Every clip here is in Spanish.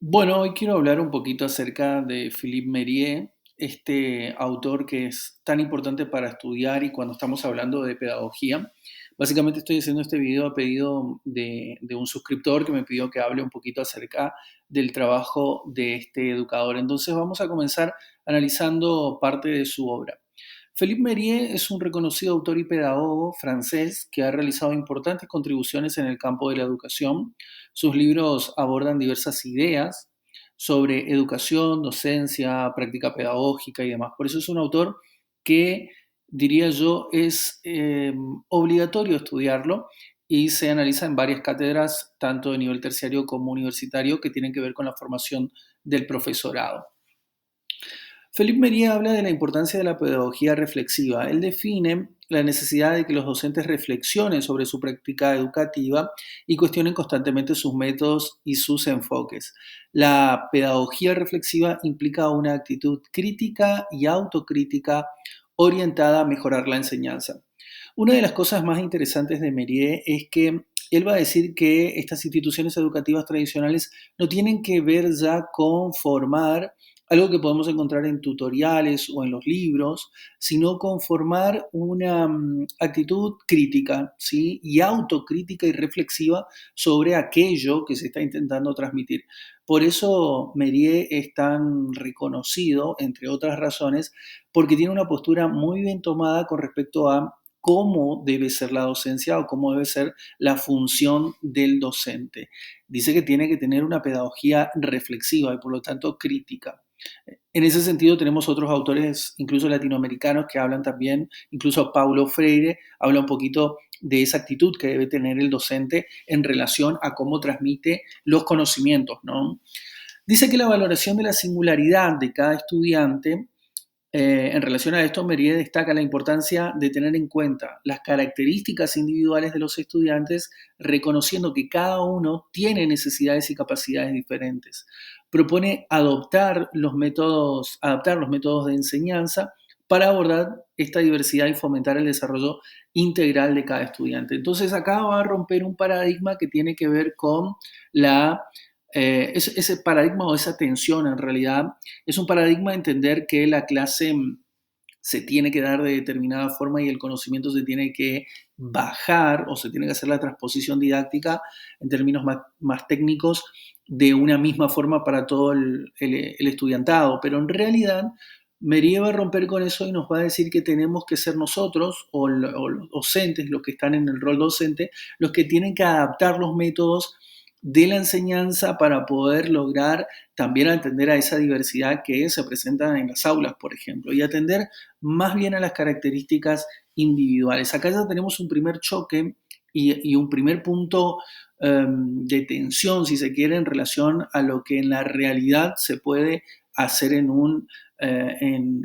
Bueno, hoy quiero hablar un poquito acerca de Philippe Mérieux, este autor que es tan importante para estudiar y cuando estamos hablando de pedagogía. Básicamente estoy haciendo este video a pedido de un suscriptor que me pidió que hable un poquito acerca del trabajo de este educador. Entonces vamos a comenzar analizando parte de su obra. Philippe Mérieux es un reconocido autor y pedagogo francés que ha realizado importantes contribuciones en el campo de la educación. Sus libros abordan diversas ideas sobre educación, docencia, práctica pedagógica y demás. Por eso es un autor que, diría yo, es obligatorio estudiarlo y se analiza en varias cátedras, tanto de nivel terciario como universitario, que tienen que ver con la formación del profesorado. Felipe Mería habla de la importancia de la pedagogía reflexiva. Él define la necesidad de que los docentes reflexionen sobre su práctica educativa y cuestionen constantemente sus métodos y sus enfoques. La pedagogía reflexiva implica una actitud crítica y autocrítica orientada a mejorar la enseñanza. Una de las cosas más interesantes de Mérieux es que él va a decir que estas instituciones educativas tradicionales no tienen que ver ya con formar algo que podemos encontrar en tutoriales o en los libros, sino conformar una actitud crítica, ¿sí? Y autocrítica y reflexiva sobre aquello que se está intentando transmitir. Por eso Mérieux es tan reconocido, entre otras razones, porque tiene una postura muy bien tomada con respecto a cómo debe ser la docencia o cómo debe ser la función del docente. Dice que tiene que tener una pedagogía reflexiva y por lo tanto crítica. En ese sentido tenemos otros autores, incluso latinoamericanos, que hablan también, incluso Paulo Freire habla un poquito de esa actitud que debe tener el docente en relación a cómo transmite los conocimientos, ¿no? Dice que la valoración de la singularidad de cada estudiante en relación a esto, Mérieux destaca la importancia de tener en cuenta las características individuales de los estudiantes, reconociendo que cada uno tiene necesidades y capacidades diferentes. Propone adaptar los métodos de enseñanza para abordar esta diversidad y fomentar el desarrollo integral de cada estudiante. Entonces acá va a romper un paradigma que tiene que ver con ese paradigma o esa tensión en realidad es un paradigma de entender que la clase se tiene que dar de determinada forma y el conocimiento se tiene que bajar o se tiene que hacer la transposición didáctica en términos más técnicos de una misma forma para todo el estudiantado. Pero en realidad Mérieux va a romper con eso y nos va a decir que tenemos que ser nosotros o los docentes, los que están en el rol docente, los que tienen que adaptar los métodos de la enseñanza para poder lograr también atender a esa diversidad que se presenta en las aulas, por ejemplo, y atender más bien a las características individuales. Acá ya tenemos un primer choque y un primer punto de tensión, si se quiere, en relación a lo que en la realidad se puede hacer en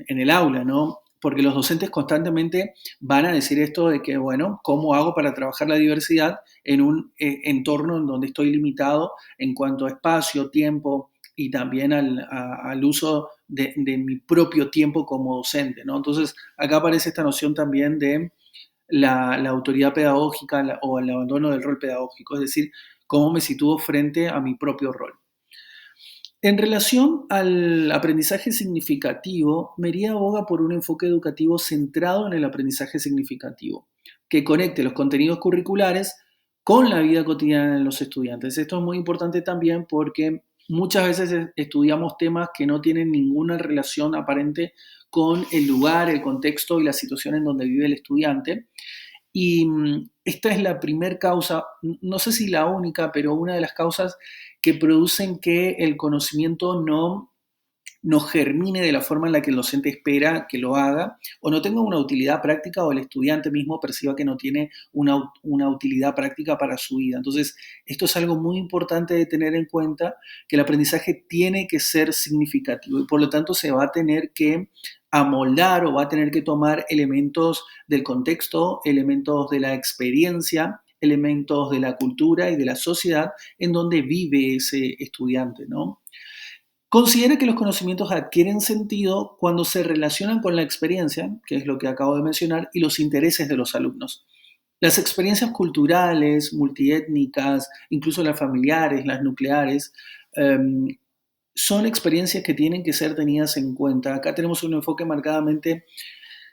el aula, ¿no? Porque los docentes constantemente van a decir esto de que, bueno, ¿cómo hago para trabajar la diversidad en un entorno en donde estoy limitado en cuanto a espacio, tiempo y también al uso de mi propio tiempo como docente, ¿no? Entonces, acá aparece esta noción también de la autoridad pedagógica o el abandono del rol pedagógico, es decir, cómo me sitúo frente a mi propio rol. En relación al aprendizaje significativo, Mérieux aboga por un enfoque educativo centrado en el aprendizaje significativo, que conecte los contenidos curriculares con la vida cotidiana de los estudiantes. Esto es muy importante también porque muchas veces estudiamos temas que no tienen ninguna relación aparente con el lugar, el contexto y la situación en donde vive el estudiante. Y esta es la primer causa, no sé si la única, pero una de las causas que producen que el conocimiento no germine de la forma en la que el docente espera que lo haga, o no tenga una utilidad práctica, o el estudiante mismo perciba que no tiene una utilidad práctica para su vida. Entonces, esto es algo muy importante de tener en cuenta, que el aprendizaje tiene que ser significativo y por lo tanto se va a tener que amoldar o va a tener que tomar elementos del contexto, elementos de la experiencia, elementos de la cultura y de la sociedad en donde vive ese estudiante, ¿no? Considera que los conocimientos adquieren sentido cuando se relacionan con la experiencia, que es lo que acabo de mencionar, y los intereses de los alumnos. Las experiencias culturales, multiétnicas, incluso las familiares, las nucleares, son experiencias que tienen que ser tenidas en cuenta. Acá tenemos un enfoque marcadamente,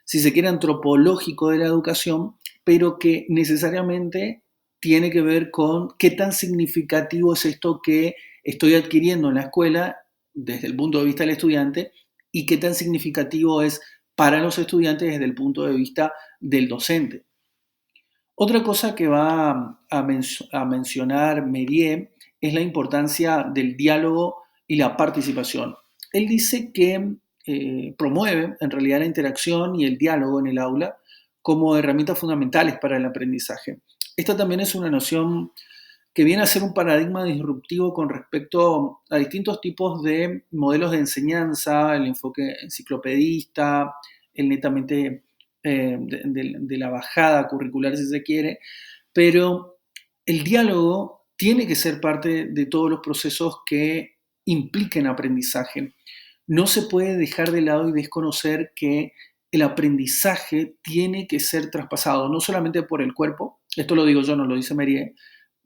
si se quiere, antropológico de la educación, pero que necesariamente tiene que ver con qué tan significativo es esto que estoy adquiriendo en la escuela desde el punto de vista del estudiante y qué tan significativo es para los estudiantes desde el punto de vista del docente. Otra cosa que va a mencionar Mérier es la importancia del diálogo y la participación. Él dice que promueve en realidad la interacción y el diálogo en el aula como herramientas fundamentales para el aprendizaje. Esta también es una noción que viene a ser un paradigma disruptivo con respecto a distintos tipos de modelos de enseñanza, el enfoque enciclopedista, el netamente de la bajada curricular, si se quiere, pero el diálogo tiene que ser parte de todos los procesos que impliquen aprendizaje. No se puede dejar de lado y desconocer que el aprendizaje tiene que ser traspasado, no solamente por el cuerpo, esto lo digo yo, no lo dice Mérier,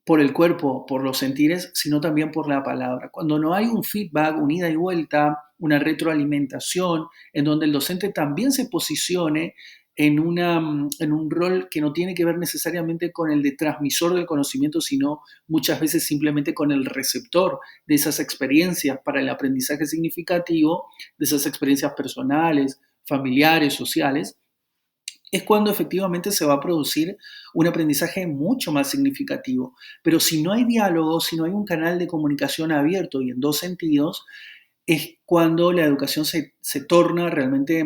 por el cuerpo, por los sentires, sino también por la palabra. Cuando no hay un feedback, una ida y vuelta, una retroalimentación, en donde el docente también se posicione en un rol que no tiene que ver necesariamente con el de transmisor del conocimiento, sino muchas veces simplemente con el receptor de esas experiencias para el aprendizaje significativo, de esas experiencias personales, familiares, sociales, es cuando efectivamente se va a producir un aprendizaje mucho más significativo. Pero si no hay diálogo, si no hay un canal de comunicación abierto y en dos sentidos, es cuando la educación se torna realmente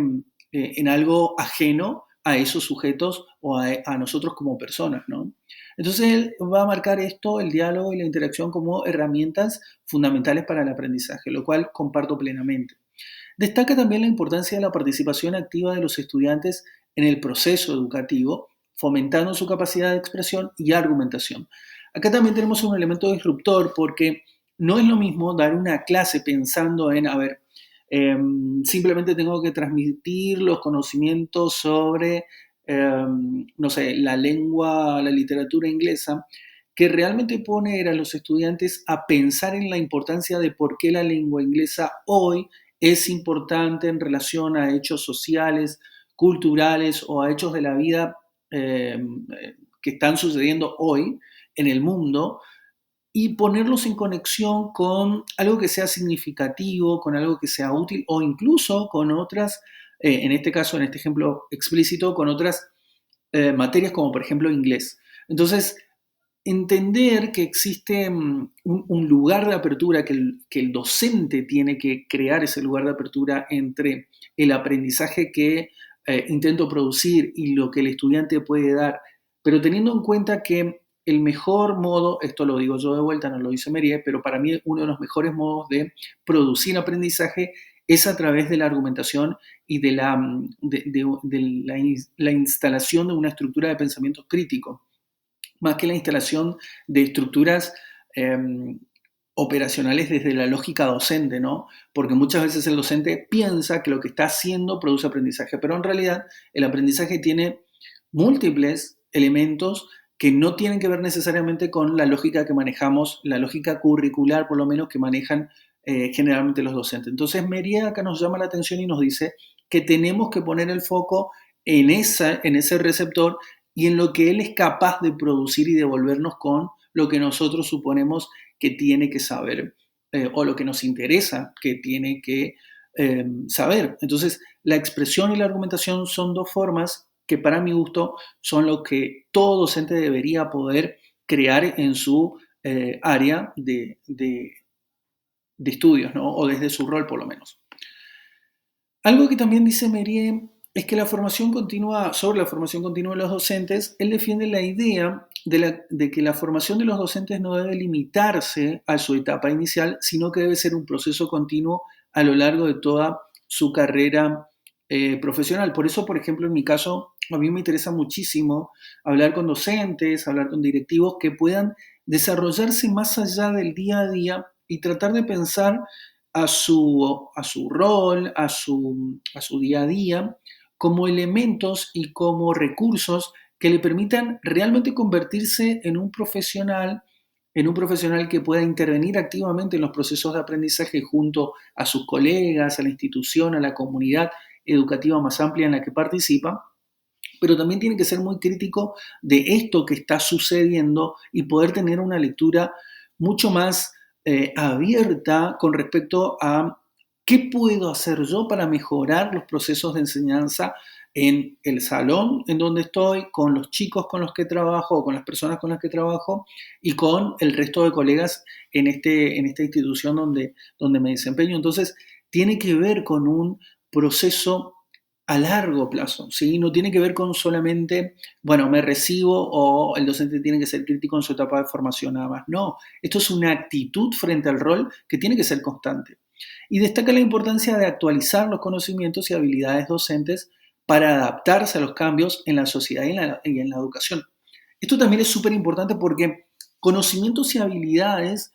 en algo ajeno a esos sujetos o a nosotros como personas, ¿no? Entonces él va a marcar esto, el diálogo y la interacción, como herramientas fundamentales para el aprendizaje, lo cual comparto plenamente. Destaca también la importancia de la participación activa de los estudiantes en el proceso educativo, fomentando su capacidad de expresión y argumentación. Acá también tenemos un elemento disruptor porque no es lo mismo dar una clase pensando en, a ver, simplemente tengo que transmitir los conocimientos sobre, no sé, la lengua, la literatura inglesa, que realmente poner a los estudiantes a pensar en la importancia de por qué la lengua inglesa hoy es importante en relación a hechos sociales, culturales o a hechos de la vida que están sucediendo hoy en el mundo, y ponerlos en conexión con algo que sea significativo, con algo que sea útil o incluso con otras, en este caso, en este ejemplo explícito, con otras materias como por ejemplo inglés. Entonces, entender que existe un lugar de apertura, que el docente tiene que crear ese lugar de apertura entre el aprendizaje que intento producir y lo que el estudiante puede dar, pero teniendo en cuenta que el mejor modo, esto lo digo yo de vuelta, no lo dice Mérier, pero para mí uno de los mejores modos de producir aprendizaje es a través de la argumentación y de la instalación de una estructura de pensamiento crítico, más que la instalación de estructuras eh, operacionales desde la lógica docente, ¿no? Porque muchas veces el docente piensa que lo que está haciendo produce aprendizaje, pero en realidad el aprendizaje tiene múltiples elementos que no tienen que ver necesariamente con la lógica que manejamos, la lógica curricular por lo menos que manejan generalmente los docentes. Entonces Mérier acá nos llama la atención y nos dice que tenemos que poner el foco en ese receptor y en lo que él es capaz de producir y devolvernos con lo que nosotros suponemos que tiene que saber o lo que nos interesa que tiene que saber. Entonces, la expresión y la argumentación son dos formas que para mi gusto son lo que todo docente debería poder crear en su área de estudios, ¿no? O desde su rol por lo menos. Algo que también dice Mérier es que sobre la formación continua de los docentes, él defiende la idea de que la formación de los docentes no debe limitarse a su etapa inicial, sino que debe ser un proceso continuo a lo largo de toda su carrera profesional. Por eso, por ejemplo, en mi caso, a mí me interesa muchísimo hablar con docentes, hablar con directivos que puedan desarrollarse más allá del día a día y tratar de pensar a su rol, a su día a día, como elementos y como recursos que le permitan realmente convertirse en un profesional en un profesional que pueda intervenir activamente en los procesos de aprendizaje junto a sus colegas, a la institución, a la comunidad educativa más amplia en la que participa, pero también tiene que ser muy crítico de esto que está sucediendo y poder tener una lectura mucho más abierta con respecto a qué puedo hacer yo para mejorar los procesos de enseñanza en el salón en donde estoy, con los chicos con los que trabajo, o con las personas con las que trabajo y con el resto de colegas en esta institución donde me desempeño. Entonces, tiene que ver con un proceso a largo plazo, ¿sí? No tiene que ver con solamente, bueno, me recibo o el docente tiene que ser crítico en su etapa de formación nada más. No, esto es una actitud frente al rol que tiene que ser constante. Y destaca la importancia de actualizar los conocimientos y habilidades docentes para adaptarse a los cambios en la sociedad y en la educación. Esto también es súper importante porque conocimientos y habilidades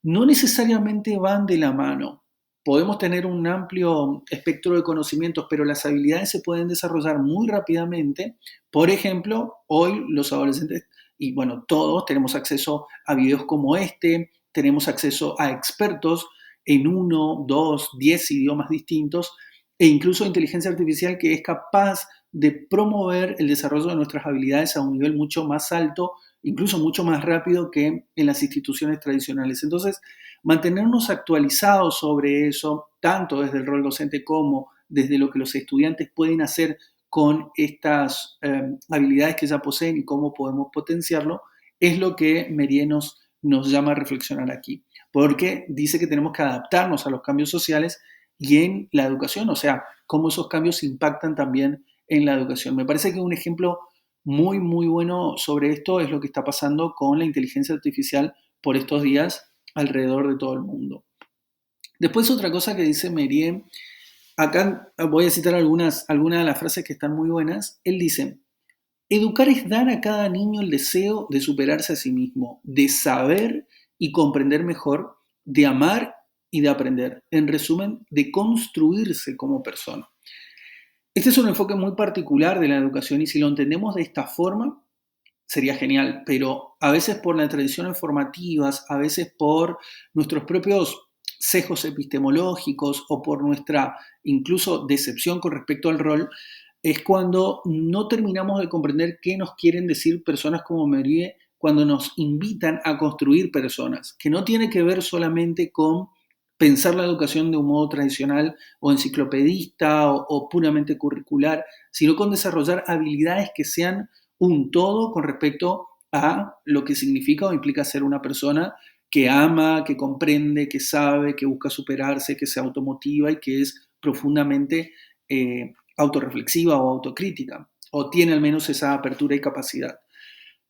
no necesariamente van de la mano. Podemos tener un amplio espectro de conocimientos, pero las habilidades se pueden desarrollar muy rápidamente. Por ejemplo, hoy los adolescentes, y bueno, todos tenemos acceso a videos como este, tenemos acceso a expertos en 1, 2, 10 idiomas distintos e incluso inteligencia artificial que es capaz de promover el desarrollo de nuestras habilidades a un nivel mucho más alto, incluso mucho más rápido que en las instituciones tradicionales. Entonces, mantenernos actualizados sobre eso, tanto desde el rol docente como desde lo que los estudiantes pueden hacer con estas habilidades que ya poseen y cómo podemos potenciarlo, es lo que Mérier nos llama a reflexionar aquí. Porque dice que tenemos que adaptarnos a los cambios sociales y en la educación, o sea, cómo esos cambios impactan también en la educación. Me parece que un ejemplo muy, muy bueno sobre esto es lo que está pasando con la inteligencia artificial por estos días alrededor de todo el mundo. Después otra cosa que dice Mérier, acá voy a citar algunas de las frases que están muy buenas. Él dice, educar es dar a cada niño el deseo de superarse a sí mismo, de saber y comprender mejor, de amar y de aprender. En resumen, de construirse como persona. Este es un enfoque muy particular de la educación y si lo entendemos de esta forma, sería genial, pero a veces por las tradiciones formativas, a veces por nuestros propios sesgos epistemológicos o por nuestra incluso decepción con respecto al rol, es cuando no terminamos de comprender qué nos quieren decir personas como Mérier cuando nos invitan a construir personas, que no tiene que ver solamente con pensar la educación de un modo tradicional o enciclopedista o puramente curricular, sino con desarrollar habilidades que sean un todo con respecto a lo que significa o implica ser una persona que ama, que comprende, que sabe, que busca superarse, que se automotiva y que es profundamente autorreflexiva o autocrítica, o tiene al menos esa apertura y capacidad.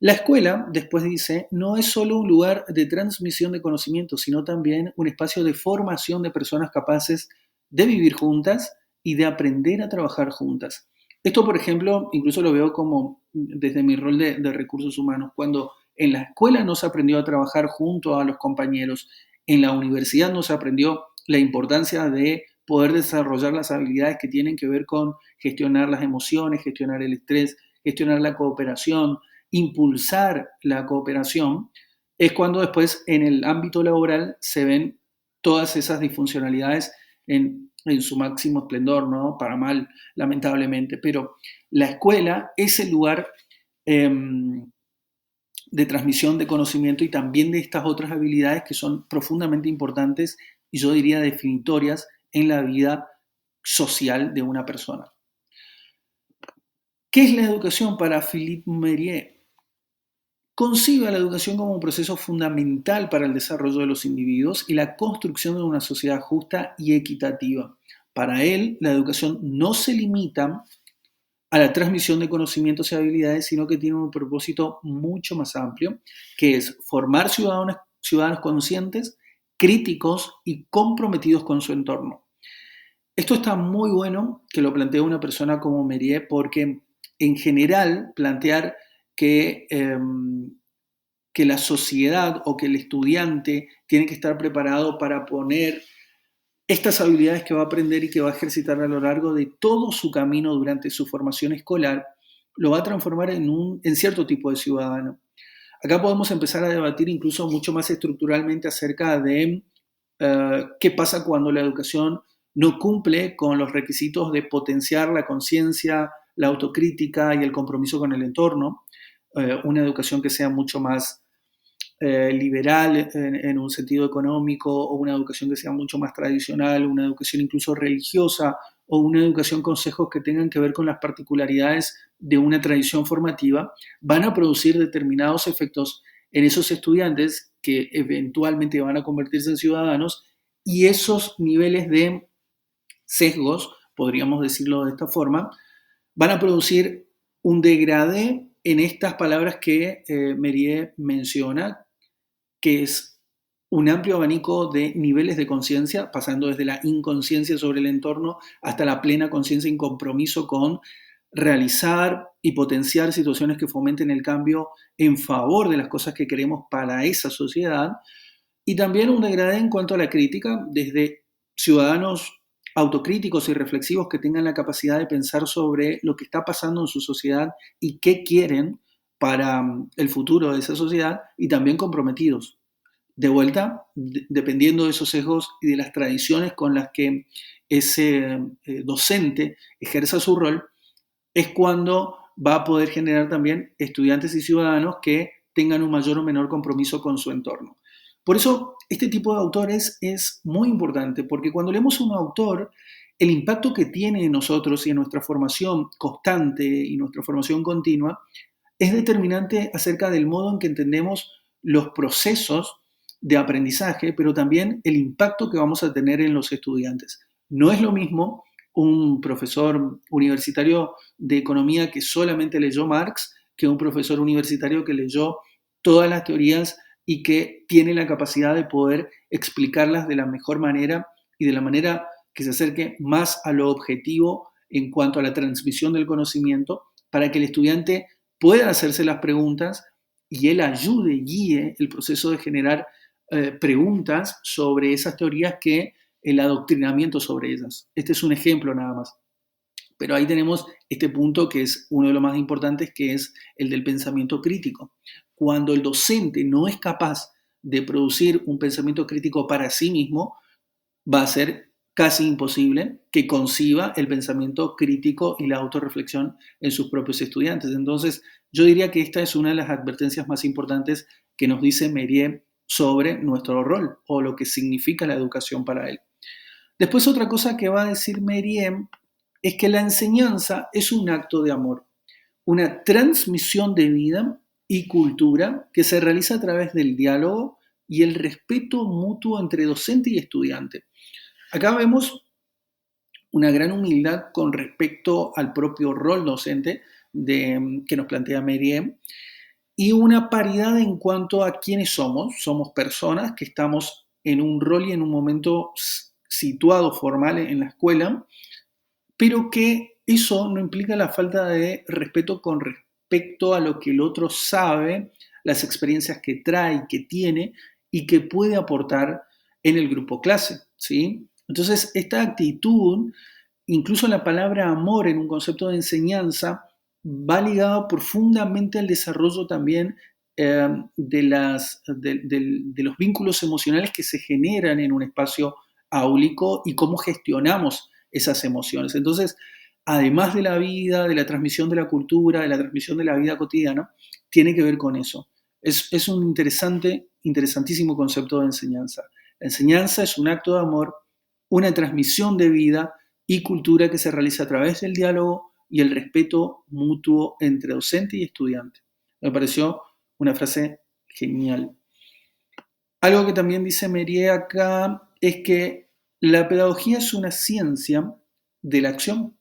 La escuela, después dice, no es solo un lugar de transmisión de conocimientos, sino también un espacio de formación de personas capaces de vivir juntas y de aprender a trabajar juntas. Esto, por ejemplo, incluso lo veo como desde mi rol de recursos humanos. Cuando en la escuela no se aprendió a trabajar junto a los compañeros, en la universidad no se aprendió la importancia de poder desarrollar las habilidades que tienen que ver con gestionar las emociones, gestionar el estrés, gestionar la cooperación, impulsar la cooperación, es cuando después en el ámbito laboral se ven todas esas disfuncionalidades en su máximo esplendor, ¿no? Para mal, lamentablemente. Pero la escuela es el lugar de transmisión de conocimiento y también de estas otras habilidades que son profundamente importantes y yo diría definitorias en la vida social de una persona. ¿Qué es la educación para Philippe Mérier? Concibe a la educación como un proceso fundamental para el desarrollo de los individuos y la construcción de una sociedad justa y equitativa. Para él, la educación no se limita a la transmisión de conocimientos y habilidades, sino que tiene un propósito mucho más amplio, que es formar ciudadanos conscientes, críticos y comprometidos con su entorno. Esto está muy bueno que lo plantea una persona como Mérier, porque en general plantear que la sociedad o que el estudiante tiene que estar preparado para poner estas habilidades que va a aprender y que va a ejercitar a lo largo de todo su camino durante su formación escolar, lo va a transformar en cierto tipo de ciudadano. Acá podemos empezar a debatir incluso mucho más estructuralmente acerca de qué pasa cuando la educación no cumple con los requisitos de potenciar la conciencia, la autocrítica y el compromiso con el entorno. Una educación que sea mucho más liberal en un sentido económico, o una educación que sea mucho más tradicional, una educación incluso religiosa, o una educación con sesgos que tengan que ver con las particularidades de una tradición formativa, van a producir determinados efectos en esos estudiantes que eventualmente van a convertirse en ciudadanos, y esos niveles de sesgos, podríamos decirlo de esta forma, van a producir un degradé en estas palabras que Mériès menciona, que es un amplio abanico de niveles de conciencia, pasando desde la inconsciencia sobre el entorno hasta la plena conciencia y compromiso con realizar y potenciar situaciones que fomenten el cambio en favor de las cosas que queremos para esa sociedad. Y también un degradé en cuanto a la crítica, desde ciudadanos autocríticos y reflexivos que tengan la capacidad de pensar sobre lo que está pasando en su sociedad y qué quieren para el futuro de esa sociedad, y también comprometidos. De vuelta, dependiendo de esos sesgos y de las tradiciones con las que ese docente ejerza su rol, es cuando va a poder generar también estudiantes y ciudadanos que tengan un mayor o menor compromiso con su entorno. Por eso, este tipo de autores es muy importante, porque cuando leemos a un autor, el impacto que tiene en nosotros y en nuestra formación constante y nuestra formación continua es determinante acerca del modo en que entendemos los procesos de aprendizaje, pero también el impacto que vamos a tener en los estudiantes. No es lo mismo un profesor universitario de economía que solamente leyó Marx que un profesor universitario que leyó todas las teorías y que tiene la capacidad de poder explicarlas de la mejor manera y de la manera que se acerque más a lo objetivo en cuanto a la transmisión del conocimiento, para que el estudiante pueda hacerse las preguntas y él ayude, guíe el proceso de generar preguntas sobre esas teorías que el adoctrinamiento sobre ellas. Este es un ejemplo nada más. Pero ahí tenemos este punto que es uno de los más importantes, que es el del pensamiento crítico. Cuando el docente no es capaz de producir un pensamiento crítico para sí mismo, va a ser casi imposible que conciba el pensamiento crítico y la autorreflexión en sus propios estudiantes. Entonces, yo diría que esta es una de las advertencias más importantes que nos dice Mériès sobre nuestro rol o lo que significa la educación para él. Después, otra cosa que va a decir Mériès es que la enseñanza es un acto de amor, una transmisión de vida y cultura que se realiza a través del diálogo y el respeto mutuo entre docente y estudiante. Acá vemos una gran humildad con respecto al propio rol docente que nos plantea Mériès, y una paridad en cuanto a quiénes somos. Somos personas que estamos en un rol y en un momento situado formal en la escuela, pero que eso no implica la falta de respeto con respecto a lo que el otro sabe, las experiencias que trae, que tiene y que puede aportar en el grupo clase, ¿sí? Entonces, esta actitud, incluso la palabra amor en un concepto de enseñanza, va ligado profundamente al desarrollo también de los vínculos emocionales que se generan en un espacio áulico y cómo gestionamos esas emociones. Entonces, además de la vida, de la transmisión de la cultura, de la transmisión de la vida cotidiana, tiene que ver con eso. Es un interesantísimo concepto de enseñanza. La enseñanza es un acto de amor, una transmisión de vida y cultura que se realiza a través del diálogo y el respeto mutuo entre docente y estudiante. Me pareció una frase genial. Algo que también dice Mériès acá es que la pedagogía es una ciencia de la acción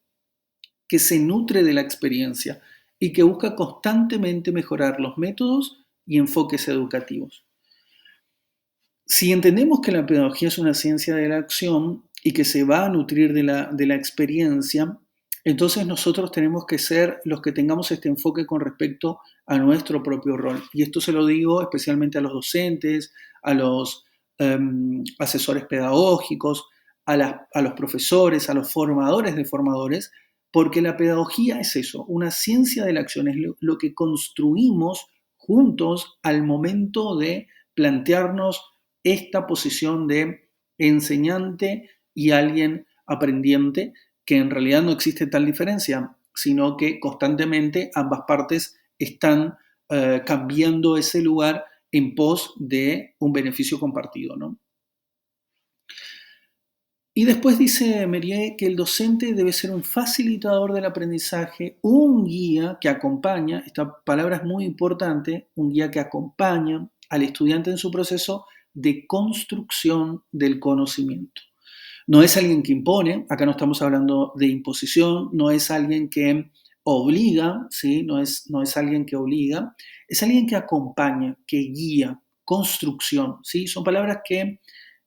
que se nutre de la experiencia y que busca constantemente mejorar los métodos y enfoques educativos. Si entendemos que la pedagogía es una ciencia de la acción y que se va a nutrir de la experiencia, entonces nosotros tenemos que ser los que tengamos este enfoque con respecto a nuestro propio rol. Y esto se lo digo especialmente a los docentes, a los asesores pedagógicos, a los profesores, a los formadores de formadores, porque la pedagogía es eso, una ciencia de la acción, es lo que construimos juntos al momento de plantearnos esta posición de enseñante y alguien aprendiente, que en realidad no existe tal diferencia, sino que constantemente ambas partes están cambiando ese lugar en pos de un beneficio compartido, ¿no? Y después dice Mérier que el docente debe ser un facilitador del aprendizaje, un guía que acompaña, esta palabra es muy importante, un guía que acompaña al estudiante en su proceso de construcción del conocimiento. No es alguien que impone, acá no estamos hablando de imposición, no es alguien que obliga, ¿sí? No es alguien que obliga, es alguien que acompaña, que guía, construcción, ¿sí? Son palabras que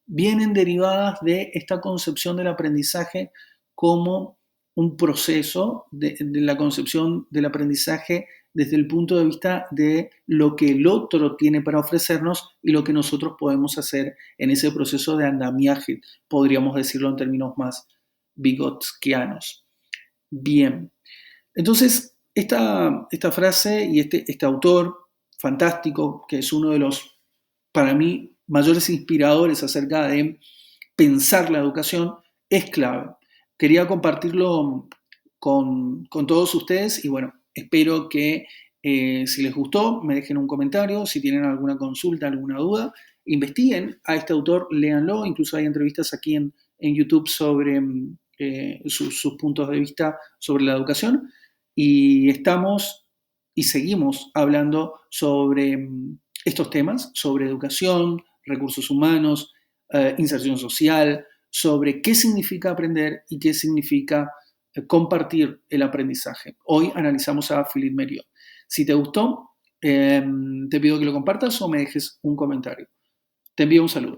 vienen derivadas de esta concepción del aprendizaje como un proceso, de la concepción del aprendizaje desde el punto de vista de lo que el otro tiene para ofrecernos y lo que nosotros podemos hacer en ese proceso de andamiaje, podríamos decirlo en términos más vigotskianos. Bien, entonces esta frase y este autor fantástico, que es uno de los, para mí, mayores inspiradores acerca de pensar la educación, es clave. Quería compartirlo con todos ustedes y bueno, espero que si les gustó me dejen un comentario, si tienen alguna consulta, alguna duda, investiguen a este autor, léanlo, incluso hay entrevistas aquí en YouTube sobre sus puntos de vista sobre la educación y estamos y seguimos hablando sobre estos temas, sobre educación, recursos humanos, inserción social, sobre qué significa aprender y qué significa compartir el aprendizaje. Hoy analizamos a Philippe Mérieux. Si te gustó, te pido que lo compartas o me dejes un comentario. Te envío un saludo.